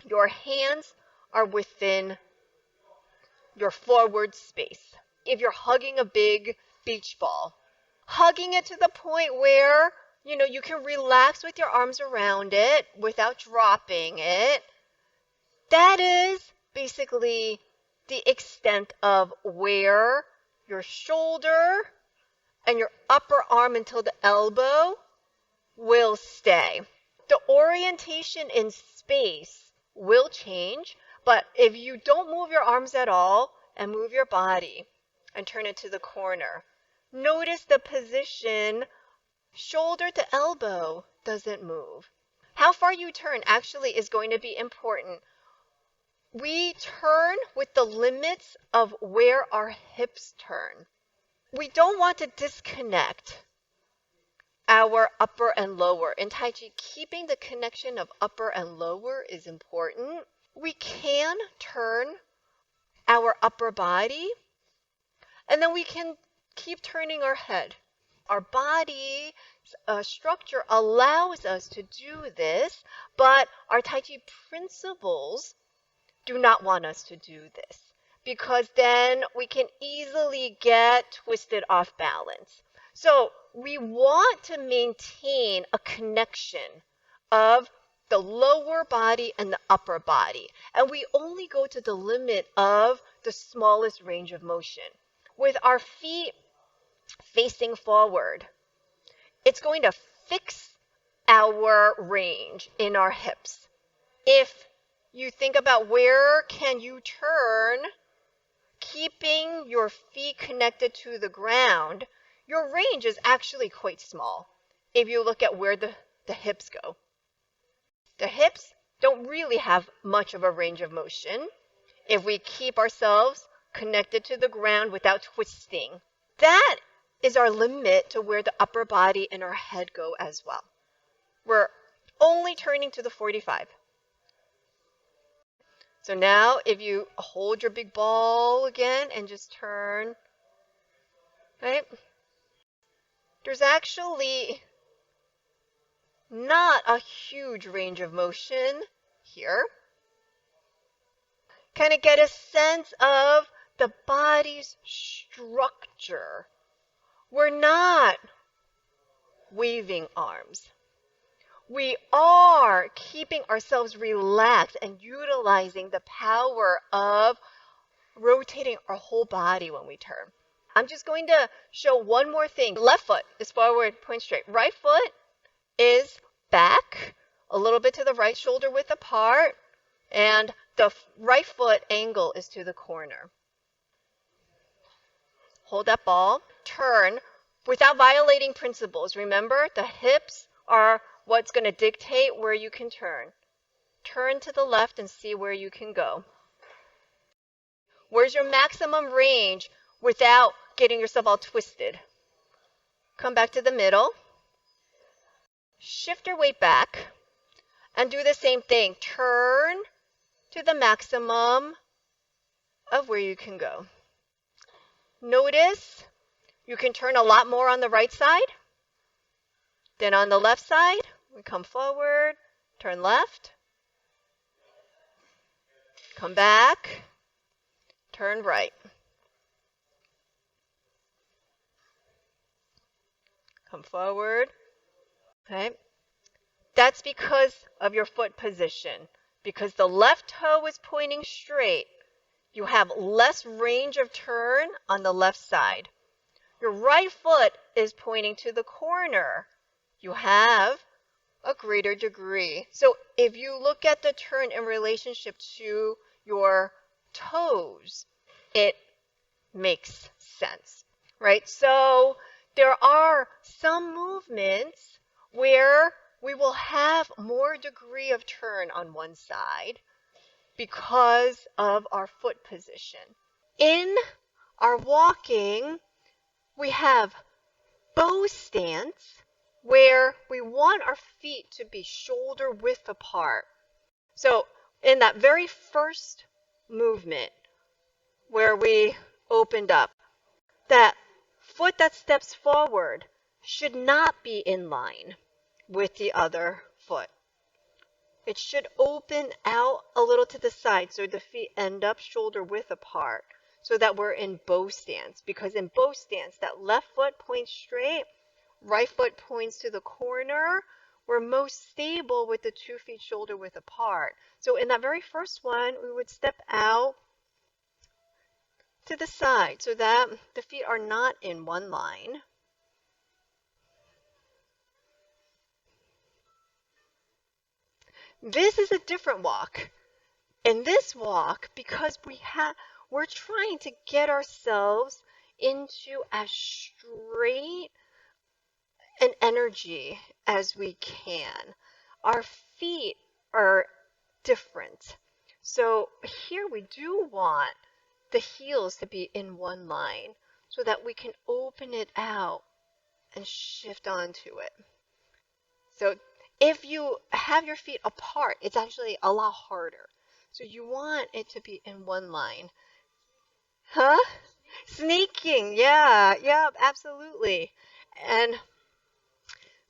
Your hands are within your forward space. If you're hugging a big beach ball, hugging it to the point where, you can relax with your arms around it without dropping it, that is basically the extent of where your shoulder and your upper arm until the elbow will stay. The orientation in space will change, but if you don't move your arms at all and move your body and turn it to the corner, notice the position, shoulder to elbow doesn't move. How far you turn actually is going to be important. We turn with the limits of where our hips turn. We don't want to disconnect our upper and lower. In Tai Chi, keeping the connection of upper and lower is important. We can turn our upper body, and then we can keep turning our head. Our body structure allows us to do this, but our Tai Chi principles do not want us to do this, because then we can easily get twisted off balance. So we want to maintain a connection of the lower body and the upper body, and we only go to the limit of the smallest range of motion. With our feet facing forward, it's going to fix our range in our hips. If you think about where can you turn, keeping your feet connected to the ground, your range is actually quite small if you look at where the hips go. The hips don't really have much of a range of motion if we keep ourselves connected to the ground without twisting. That is our limit to where the upper body and our head go as well. We're only turning to the 45. So now if you hold your big ball again and just turn, right? There's actually not a huge range of motion here. Kind of get a sense of the body's structure. We're not waving arms. We are keeping ourselves relaxed and utilizing the power of rotating our whole body when we turn. I'm just going to show one more thing. Left foot is forward, point straight. Right foot is back, a little bit to the right, shoulder width apart, and the right foot angle is to the corner. Hold that ball, turn without violating principles. Remember, the hips are what's going to dictate where you can turn. Turn to the left and see where you can go. Where's your maximum range without getting yourself all twisted? Come back to the middle. Shift your weight back and do the same thing. Turn to the maximum of where you can go. Notice you can turn a lot more on the right side than on the left side. We come forward, turn left, come back, turn right. Come forward. Okay? That's because of your foot position. Because the left toe is pointing straight, you have less range of turn on the left side. Your right foot is pointing to the corner. You have a greater degree. So if you look at the turn in relationship to your toes, it makes sense, right? So there are some movements where we will have more degree of turn on one side because of our foot position. In our walking, we have bow stance, where we want our feet to be shoulder width apart. So in that very first movement where we opened up, that foot that steps forward should not be in line with the other foot. It should open out a little to the side so the feet end up shoulder width apart so that we're in bow stance. Because in bow stance, that left foot points straight, right foot points to the corner. We're most stable with the 2 feet shoulder width apart. So in that very first one, we would step out to the side so that the feet are not in one line. This is a different walk. In this walk, because we're trying to get ourselves into as straight an energy as we can. Our feet are different. So here we do want the heels to be in one line so that we can open it out and shift onto it. So if you have your feet apart, it's actually a lot harder. So you want it to be in one line. Huh? Sneaking. Yeah, absolutely. And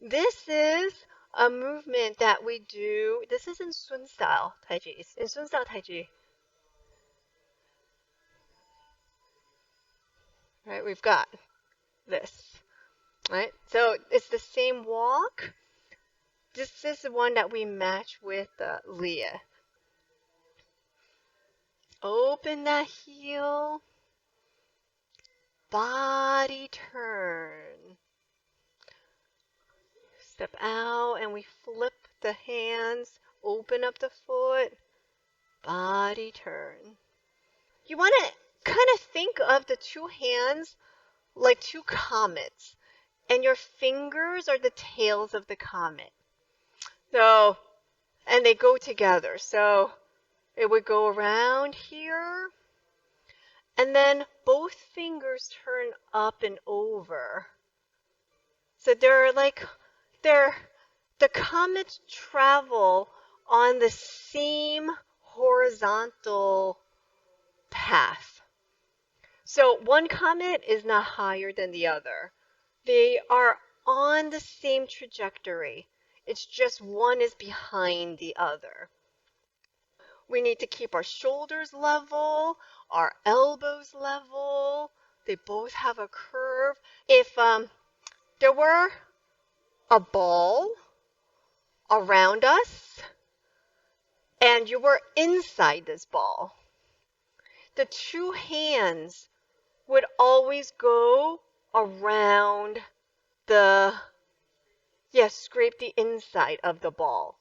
this is a movement that we do. This is in Sun style Tai Chi. In Sun style Tai Chi. Right, we've got this. Right? So it's the same walk. This is the one that we match with Leah. Open that heel. Body turn. Step out and we flip the hands. Open up the foot. Body turn. You want to kind of think of the 2 hands like 2 comets. And your fingers are the tails of the comet. So, and they go together. So it would go around here. And then both fingers turn up and over. So the comets travel on the same horizontal path. So one comet is not higher than the other. They are on the same trajectory. It's just one is behind the other. We need to keep our shoulders level, our elbows level. They both have a curve. If there were a ball around us and you were inside this ball, the 2 hands would always go around scrape the inside of the ball.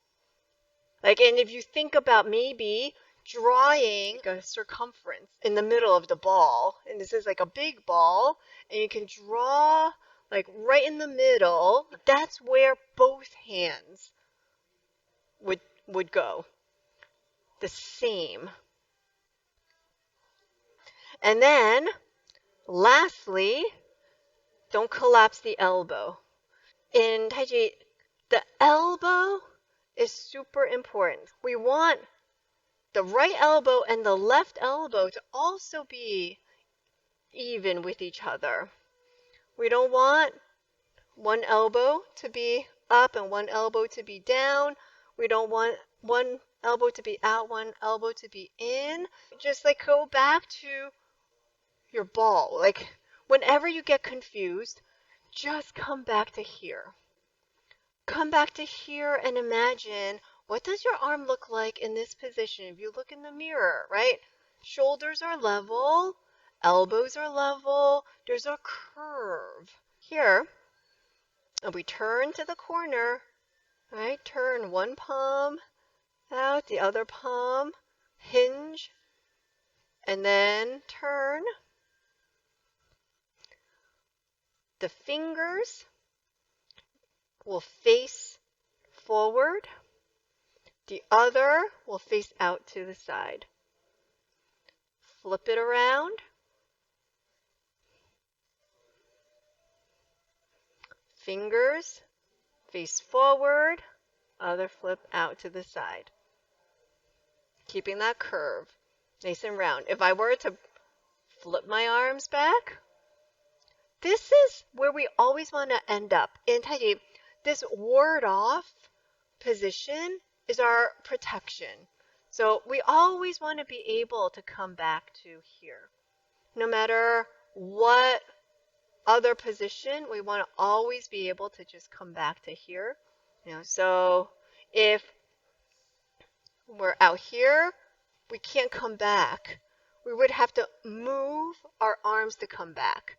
And if you think about maybe drawing a circumference in the middle of the ball, and this is like a big ball, and you can draw right in the middle, that's where both hands would go. The same. And then, lastly, don't collapse the elbow. In Tai Chi, the elbow is super important. We want the right elbow and the left elbow to also be even with each other. We don't want one elbow to be up and one elbow to be down. We don't want one elbow to be out, one elbow to be in. Just go back to your ball. Whenever you get confused, just come back to here. Come back to here and imagine, what does your arm look like in this position? If you look in the mirror, right? Shoulders are level, elbows are level, there's a curve. Here, and we turn to the corner, right? Turn one palm out, the other palm, hinge, and then turn. The fingers will face forward. The other will face out to the side. Flip it around. Fingers face forward. Other flip out to the side. Keeping that curve nice and round. If I were to flip my arms back, this is where we always want to end up. In Tai Chi, this ward off position is our protection. So we always want to be able to come back to here. No matter what other position, we want to always be able to just come back to here. So if we're out here, we can't come back. We would have to move our arms to come back.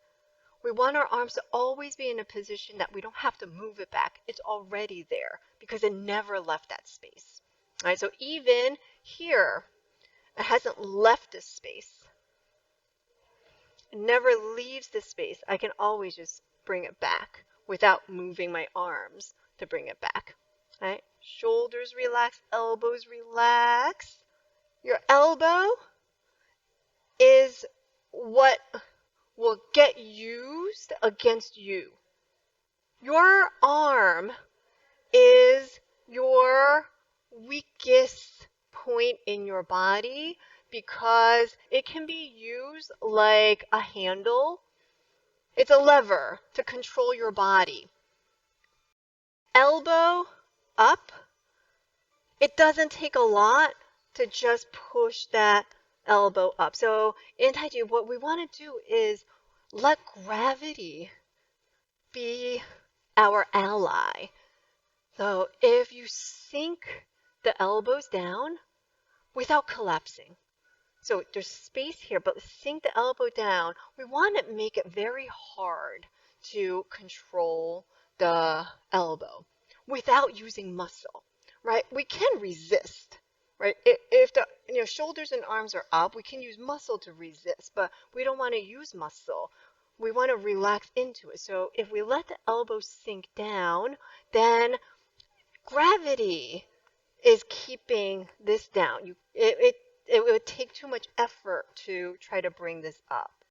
We want our arms to always be in a position that we don't have to move it back. It's already there because it never left that space. All right, so even here, it hasn't left this space. It never leaves this space. I can always just bring it back without moving my arms to bring it back. All right, shoulders relax, elbows relax. Your elbow is what will get used against you. Your arm is your weakest point in your body because it can be used like a handle. It's a lever to control your body. Elbow up. It doesn't take a lot to just push that elbow up. So in Tai Chi, what we want to do is let gravity be our ally. So if you sink the elbows down without collapsing, so there's space here, but sink the elbow down, we want to make it very hard to control the elbow without using muscle, right? We can resist, right? If the shoulders and arms are up, we can use muscle to resist, but we don't want to use muscle. We want to relax into it. So if we let the elbow sink down, then gravity is keeping this down. It would take too much effort to try to bring this up.